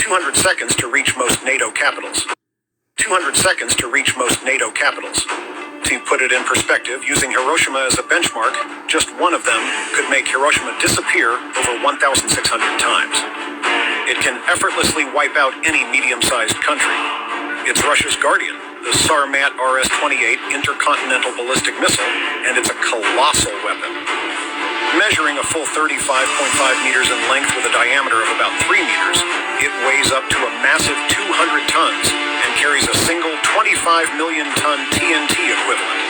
200 seconds to reach most NATO capitals. 200 seconds to reach most NATO capitals. To put it in perspective, using Hiroshima as a benchmark, just one of them could make Hiroshima disappear over 1,600 times. It can effortlessly wipe out any medium-sized country. It's Russia's Guardian, the Sarmat RS-28 intercontinental ballistic missile, and it's a colossal weapon. Measuring a full 35.5 meters in length with a diameter of about 3 meters, it weighs up to a massive 200 tons and carries a single 25 million ton TNT equivalent,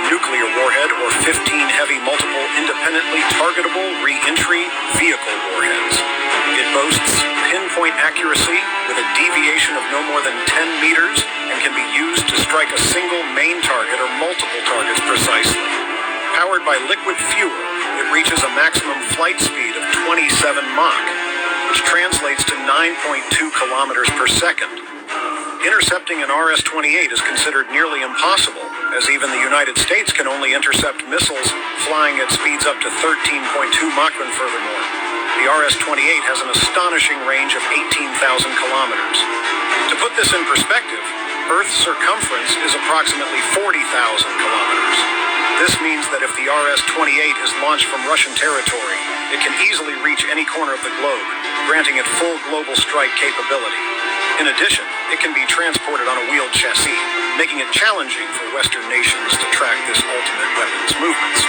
nuclear warhead, or 15 heavy multiple independently targetable re-entry vehicle warheads. It boasts pinpoint accuracy with a deviation of no more than 10 meters and can be used to strike a single main target or multiple targets precisely. Powered by liquid fuel, it reaches a maximum flight speed of 27 Mach, which translates to 9.2 kilometers per second. Intercepting an RS-28 is considered nearly impossible, as even the United States can only intercept missiles flying at speeds up to 13.2 Mach and furthermore. The RS-28 has an astonishing range of 18,000 kilometers. To put this in perspective, Earth's circumference is approximately 40,000 kilometers. This means that if the RS-28 is launched from Russian territory, it can easily reach any corner of the globe, granting it full global strike capability. In addition, it can be transported on a wheeled chassis, making it challenging for Western nations to track this ultimate weapon's movements.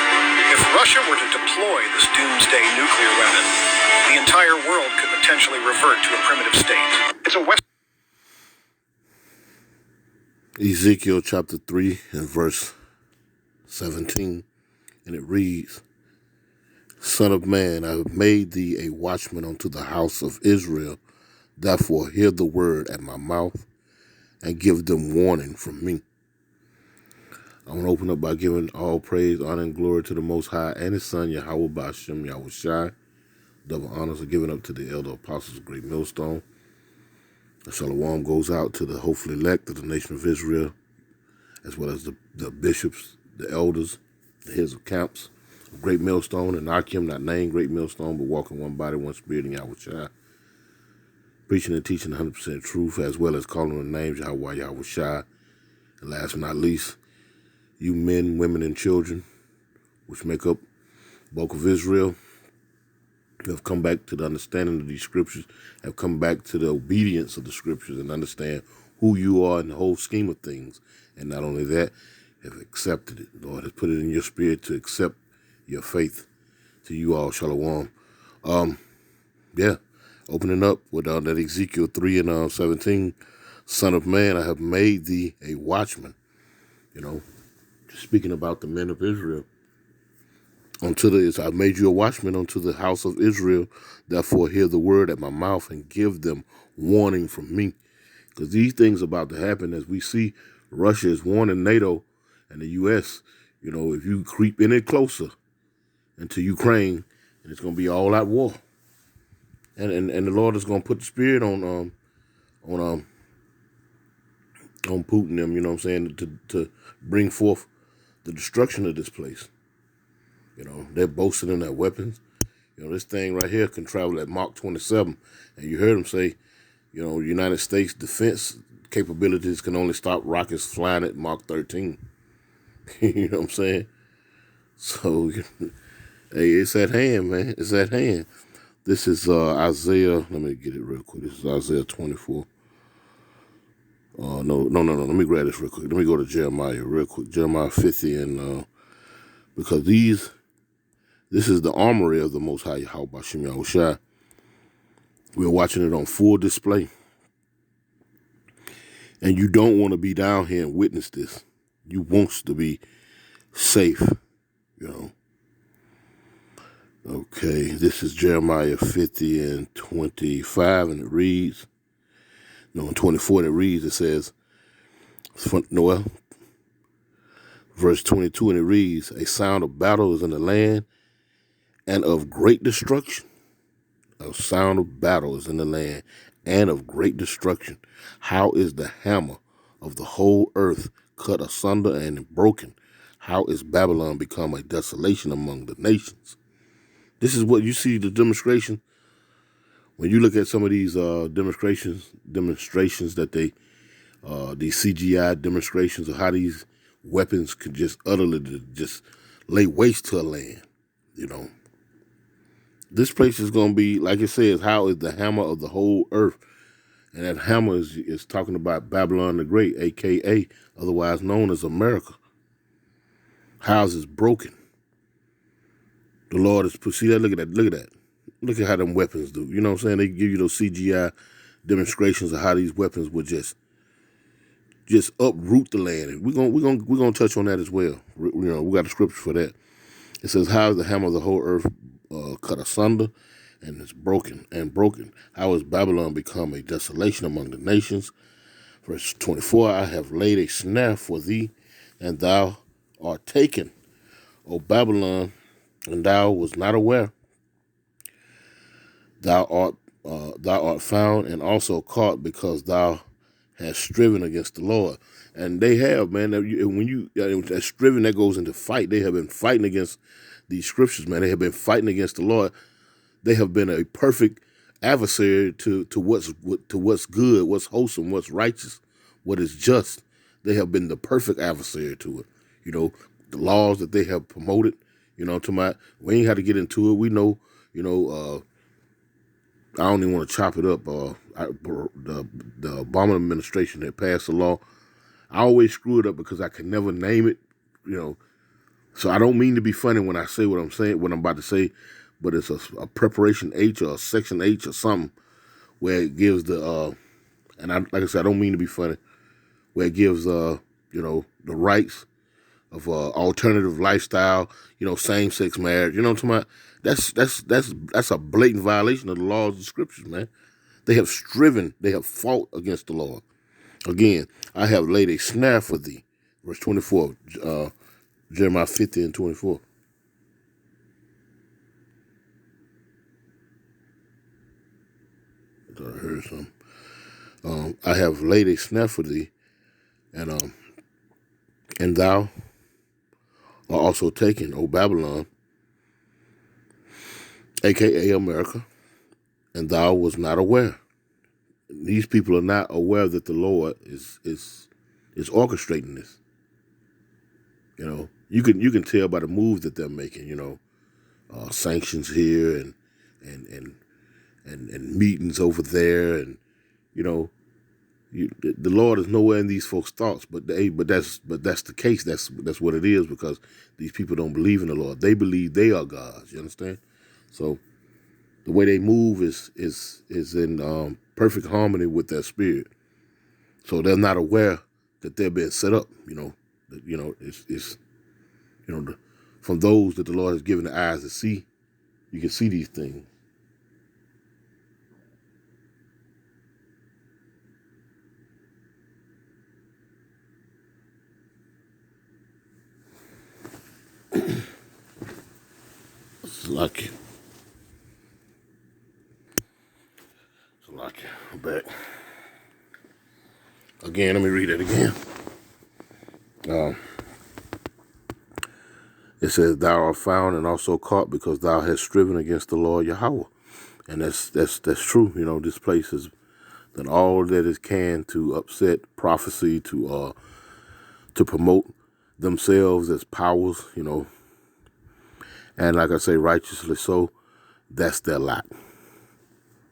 If Russia were to deploy this doomsday nuclear weapon, the entire world could potentially revert to a primitive state. It's a Ezekiel chapter 3 and verse 17, and it reads, Son of man, I have made thee a watchman unto the house of Israel. Therefore hear the word at my mouth and give them warning from me. I want to open up by giving all praise, honor, and glory to the Most High and His Son, Yahweh Ba'ashem Yahushai. Double honors are given up to the elder apostles of Great Millstone. The Shalom goes out to the hopefully elect of the nation of Israel, as well as the bishops, the elders, the heads of camps of Great Millstone, and Akim, not named Great Millstone, but walking one body, one spirit in Yahushai. Preaching and teaching 100% truth, as well as calling the names Yahweh Yahushai. And last but not least, you men, women, and children, which make up the bulk of Israel, have come back to the understanding of these scriptures, have come back to the obedience of the scriptures and understand who you are in the whole scheme of things. And not only that, have accepted it. The Lord has put it in your spirit to accept your faith. To you all, Shalom. Opening up with that Ezekiel 3 and 17, Son of man, I have made thee a watchman. Just speaking about the men of Israel. I've made you a watchman unto the house of Israel. Therefore hear the word at my mouth and give them warning from me. Because these things are about to happen as we see Russia is warning NATO and the U.S., if you creep any closer into Ukraine, and it's going to be all out war. And the Lord is going to put the spirit on Putin, them, to bring forth the destruction of this place. They're boasting in their weapons. This thing right here can travel at Mach 27. And you heard them say, United States defense capabilities can only stop rockets flying at Mach 13. You know what I'm saying? So, hey, it's at hand, man. It's at hand. This is Isaiah. Let me get it real quick. This is Isaiah 24. No. Let me grab this real quick. Let me go to Jeremiah real quick. Jeremiah 50 and because this is the armory of the Most High Yahweh Ba'ashem Yahushai. We're watching it on full display. And you don't want to be down here and witness this. You want to be safe, Okay, this is Jeremiah 50 and 25, and it reads, in 24 it reads, it says, verse 22, and it reads, a sound of battle is in the land and of great destruction. A sound of battle is in the land and of great destruction. How is the hammer of the whole earth cut asunder and broken? How is Babylon become a desolation among the nations? This is what you see, the demonstration, When you look at some of these demonstrations that these CGI demonstrations of how these weapons could just utterly just lay waste to a land, you know. This place is going to be, like it says, how is the hammer of the whole earth. And that hammer is talking about Babylon the Great, a.k.a. otherwise known as America. House is broken. The Lord is, see that, look at that. Look at how them weapons do. You know what I'm saying? They give you those CGI demonstrations of how these weapons would just uproot the land. And we're gonna touch on that as well. You know, we got a scripture for that. It says, how is the hammer of the whole earth cut asunder, and it's broken. How has Babylon become a desolation among the nations? Verse 24, I have laid a snare for thee, and thou art taken, O Babylon, and thou was not aware. Thou art found and also caught, because thou hast striven against the Lord. And they have, man. When that striven, that goes into fight. They have been fighting against these scriptures, man. They have been fighting against the Lord. They have been a perfect adversary to what's good, what's wholesome, what's righteous, what is just. They have been the perfect adversary to it. You know, the laws that they have promoted. You know, we ain't had to get into it. We know. You know, I don't even want to chop it up. The Obama administration that passed the law, I always screw it up because I can never name it. You know, so I don't mean to be funny when I say what I'm about to say, but it's a preparation H or a section H or something where it gives the like I said, I don't mean to be funny, where it gives you know, the rights of alternative lifestyle, you know, same-sex marriage. You know what I'm talking about? That's a blatant violation of the laws and scriptures, man. They have striven, they have fought against the Lord. Again, I have laid a snare for thee. Verse 24, Jeremiah 50 and 24. I thought I heard something. I have laid a snare for thee, and thou are also taken, O Babylon, a.k.a. America, and thou was not aware. These people are not aware that the Lord is orchestrating this. You know, you can tell by the moves that they're making. You know, sanctions here and meetings over there, and you know, the Lord is nowhere in these folks' thoughts. But that's the case. That's what it is, because these people don't believe in the Lord. They believe they are gods. You understand? So the way they move is in perfect harmony with their spirit. So they're not aware that they're being set up. You know, it's you know, from those that the Lord has given the eyes to see, you can see these things. It's lucky. I'm back. Again, let me read it again. It says, thou art found and also caught, because thou hast striven against the Lord Yahweh. And that's true. You know, this place has done all that it can to upset prophecy, to promote themselves as powers, you know. And like I say, righteously so, that's their lot.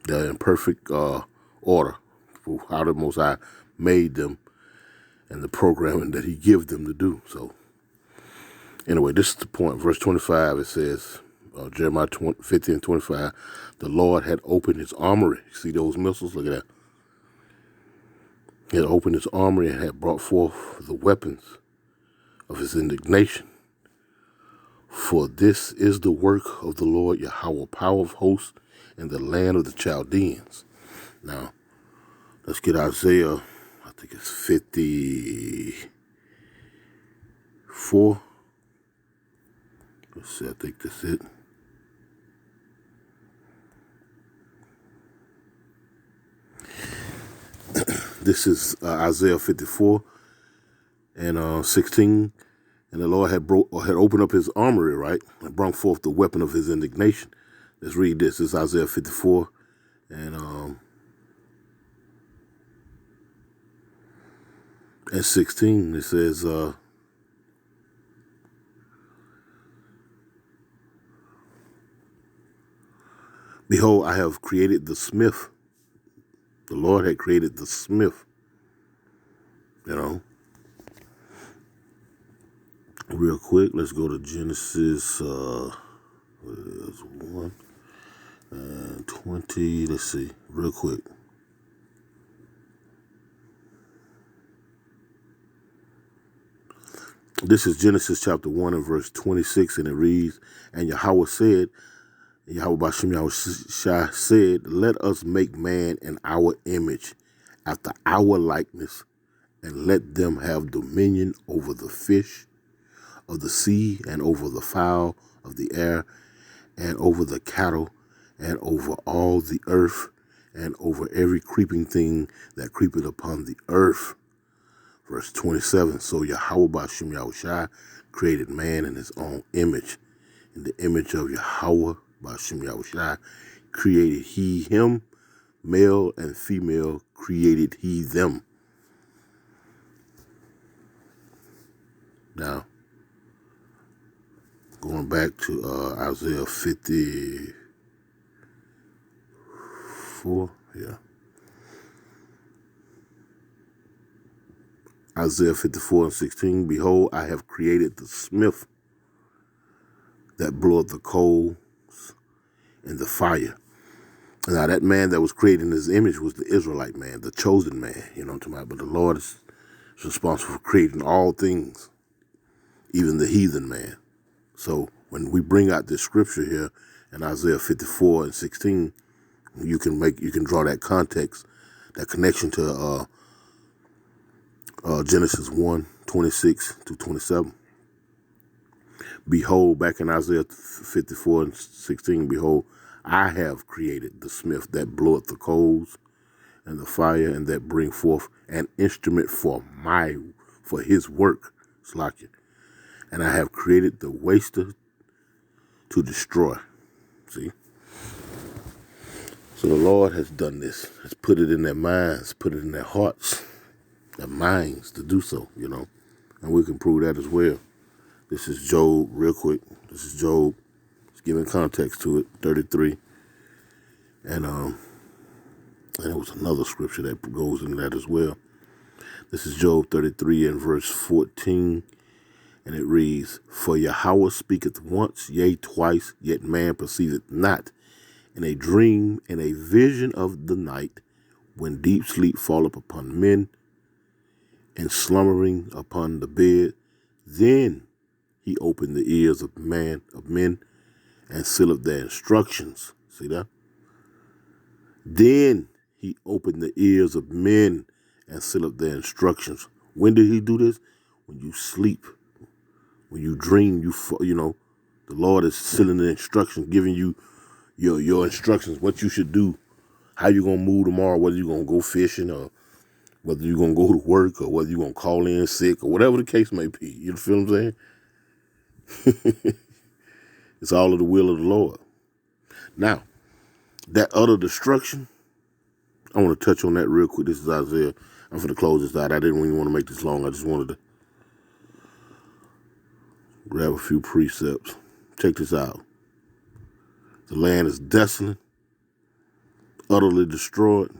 They're in perfect order for how the Most High made them and the programming that he gives them to do. So anyway, this is the point. Verse 25, it says, Jeremiah 50 and 25, the Lord had opened his armory. See those missiles? Look at that. He had opened his armory and had brought forth the weapons of his indignation. For this is the work of the Lord Yahweh, power of hosts in the land of the Chaldeans. Now, let's get Isaiah, I think it's 54. Let's see, I think that's it. This is Isaiah 54 and 16. And the Lord had opened up his armory, right, and brought forth the weapon of his indignation. Let's read this. This is Isaiah 54 And at 16 it says, behold, I have created the smith. The Lord had created the smith. Real quick, let's go to Genesis 1 and 20. Let's see, real quick. This is Genesis chapter 1 and verse 26, and it reads, and Yahweh said, Yahweh Bashem Yahushua said, let us make man in our image, after our likeness, and let them have dominion over the fish of the sea, and over the fowl of the air, and over the cattle, and over all the earth, and over every creeping thing that creepeth upon the earth. Verse 27, so Yahweh Bashem Yahushua created man in his own image. In the image of Yahweh Bashem Yahushua created he him, male and female created he them. Now, going back to Isaiah 54, yeah. Isaiah 54 and 16, behold, I have created the smith that bloweth the coals and the fire. Now, that man that was created in his image was the Israelite man, the chosen man, you know what I'm talking about? But the Lord is responsible for creating all things, even the heathen man. So when we bring out this scripture here in Isaiah 54 and 16, you can draw that context, that connection to Genesis 1, 26 to 27. Behold, back in Isaiah 54 and 16, behold, I have created the smith that bloweth the coals and the fire, and that bring forth an instrument for his work, Slakia. And I have created the waster to destroy. See? So the Lord has done this, has put it in their minds, put it in their hearts, their minds to do so, and we can prove that as well. This is Job, real quick. This is Job. It's giving context to it, 33. And there was another scripture that goes into that as well. This is Job 33 and verse 14. And it reads, for Yahweh speaketh once, yea, twice, yet man perceiveth not. In a dream, in a vision of the night, when deep sleep falleth upon men, and slumbering upon the bed, then he opened the ears of men, and sealed their instructions. See that? Then he opened the ears of men and sealed their instructions. When did he do this? When you sleep. When you dream, the Lord is sealing the instructions, giving you your instructions, what you should do, how you're going to move tomorrow, whether you're going to go fishing or whether you're going to go to work or whether you're going to call in sick or whatever the case may be. You feel what I'm saying? It's all of the will of the Lord. Now, that utter destruction, I want to touch on that real quick. This is Isaiah. I'm going to close this out. I didn't really want to make this long. I just wanted to grab a few precepts. Check this out. The land is desolate, utterly destroyed.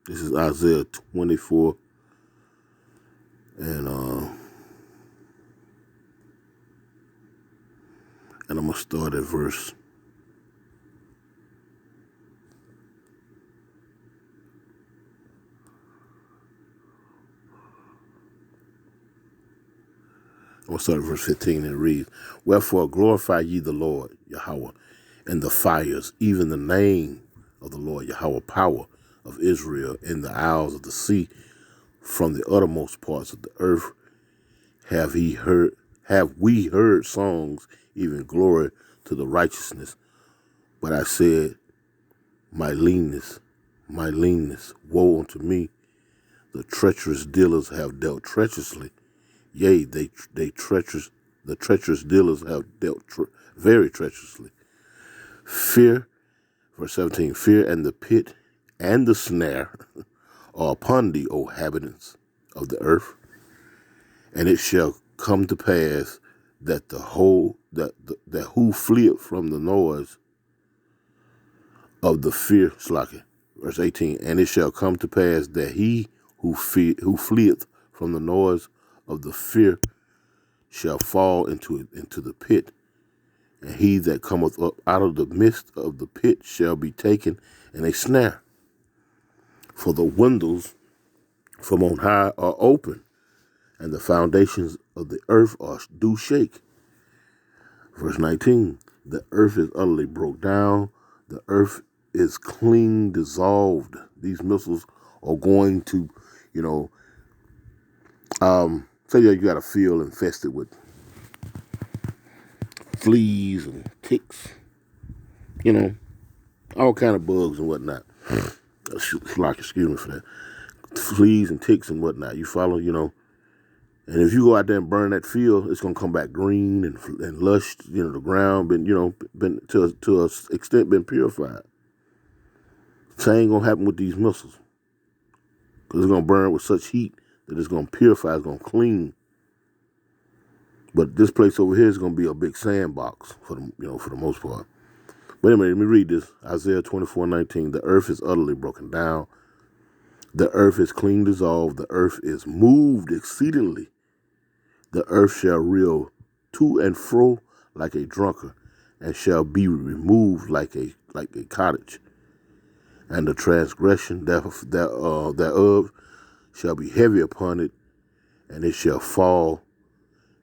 This is Isaiah 24. And I'm going to start at verse 15, and it reads, wherefore glorify ye the Lord, Yahweh, in the fires, even the name of the Lord, Yahweh, power of Israel, in the isles of the sea, from the uttermost parts of the earth, have we heard songs, even glory to the righteousness. But I said, my leanness, woe unto me. The treacherous dealers have dealt treacherously. Yea, the treacherous dealers have dealt very treacherously. Fear Verse 17, fear and the pit and the snare are upon thee, O inhabitants of the earth. And it shall come to pass that that who fleeth from the noise of the fear, verse 18, and it shall come to pass that he who fleeth from the noise of the fear shall fall into the pit, and he that cometh up out of the midst of the pit shall be taken in a snare. For the windows from on high are open, and the foundations of the earth do shake. Verse 19, the earth is utterly broke down, the earth is clean dissolved. These missiles are going to, say you got a field infested with fleas and ticks, all kind of bugs and whatnot. Excuse me for that. Fleas and ticks and whatnot. You follow, And if you go out there and burn that field, it's gonna come back green and lush. The ground been to a extent been purified. Same gonna happen with these missiles, because it's gonna burn with such heat that it's gonna purify, it's gonna clean. But this place over here is gonna be a big sandbox for the most part. But anyway, let me read this. Isaiah 24:19. The earth is utterly broken down. The earth is clean dissolved. The earth is moved exceedingly. The earth shall reel to and fro like a drunkard, and shall be removed like a cottage. And the transgression thereof shall be heavy upon it, and it shall fall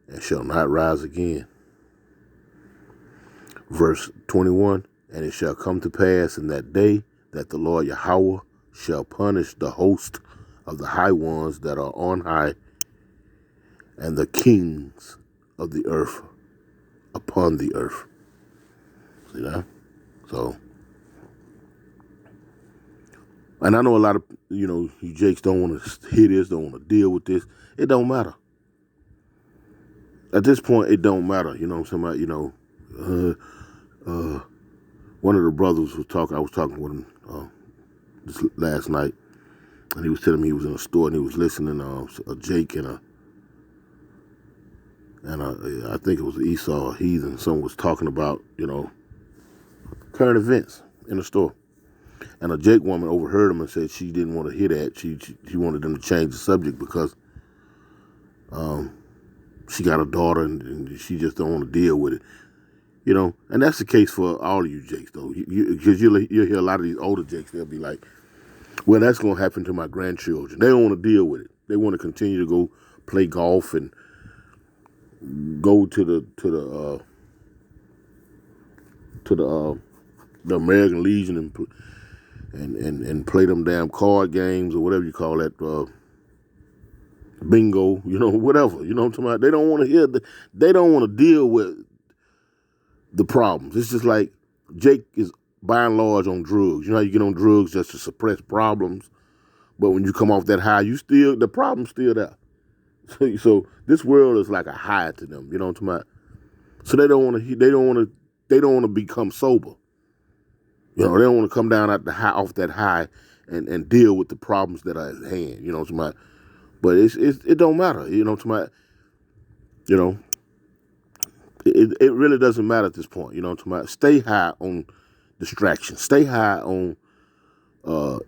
and shall not rise again. Verse 21, and it shall come to pass in that day that the Lord Yahweh shall punish the host of the high ones that are on high, and the kings of the earth upon the earth. See that? So, and I know a lot of, you jakes don't want to hear this, don't want to deal with this. It don't matter. At this point, it don't matter. You know what I'm talking about? One of the brothers was talking, I was talking with him this last night, and he was telling me he was in a store and he was listening to a Jake and I think it was Esau or Heathen. Someone was talking about, current events in the store. And a Jake woman overheard him and said she didn't want to hear that. She wanted them to change the subject because she got a daughter and she just don't want to deal with it. And that's the case for all of you Jakes, though. Because you'll hear a lot of these older Jakes, they'll be like, well, that's going to happen to my grandchildren. They don't want to deal with it. They want to continue to go play golf and go to the American Legion and play them damn card games or whatever you call that, bingo, whatever. You know what I'm talking about? They don't want to hear they don't want to deal with the problems. It's just like Jake is by and large on drugs. You know how you get on drugs just to suppress problems, but when you come off that high, the problem's still there. So this world is like a high to them. You know what I'm talking about? So they don't want to become sober. They don't want to come down off that high and deal with the problems that are at hand. You know what I'm talking about? But it don't matter. You know what I'm talking about? It really doesn't matter at this point. You know what I'm talking about? Stay high on distractions. Stay high on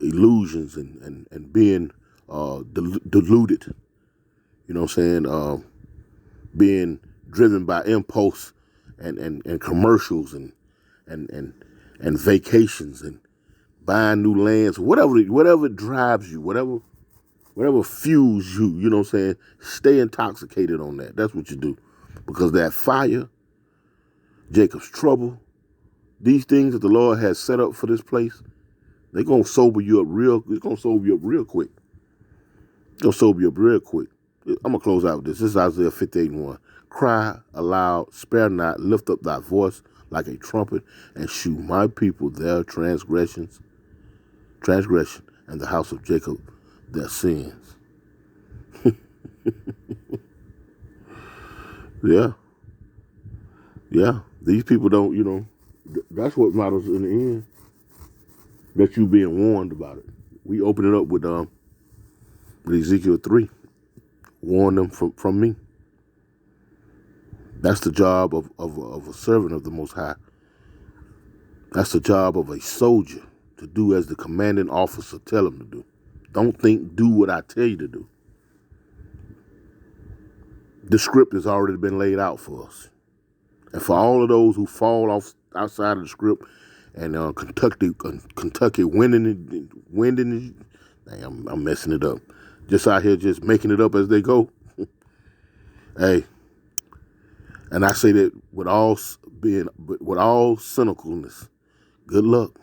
illusions and being deluded. You know what I'm saying? Being driven by impulse and commercials and vacations and buying new lands, whatever drives you, whatever fuels you, you know what I'm saying? Stay intoxicated on that. That's what you do. Because that fire, Jacob's trouble, these things that the Lord has set up for this place, they're going to sober you up it's going to sober you up real quick. It's going to sober you up real quick. I'm going to close out with this. This is Isaiah 58:1. Cry aloud, spare not, lift up thy voice like a trumpet, and shew my people their transgression, and the house of Jacob their sins. Yeah. These people don't, that's what matters in the end. that you being warned about it. We open it up with Ezekiel 3. Warn them from me. That's the job of a servant of the Most High. That's the job of a soldier, to do as the commanding officer tell him to do. Don't think, do what I tell you to do. The script has already been laid out for us. And for all of those who fall off outside of the script, and Kentucky winning it, I'm messing it up. Just out here just making it up as they go. Hey, and I say that with all cynicalness, good luck.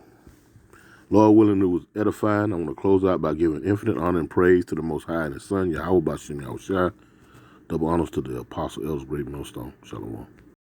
Lord willing, it was edifying. I want to close out by giving infinite honor and praise to the Most High and His Son, Yahweh Bashim Yahushua. Double honors to the Apostle Elder Great Millstone. Shalom.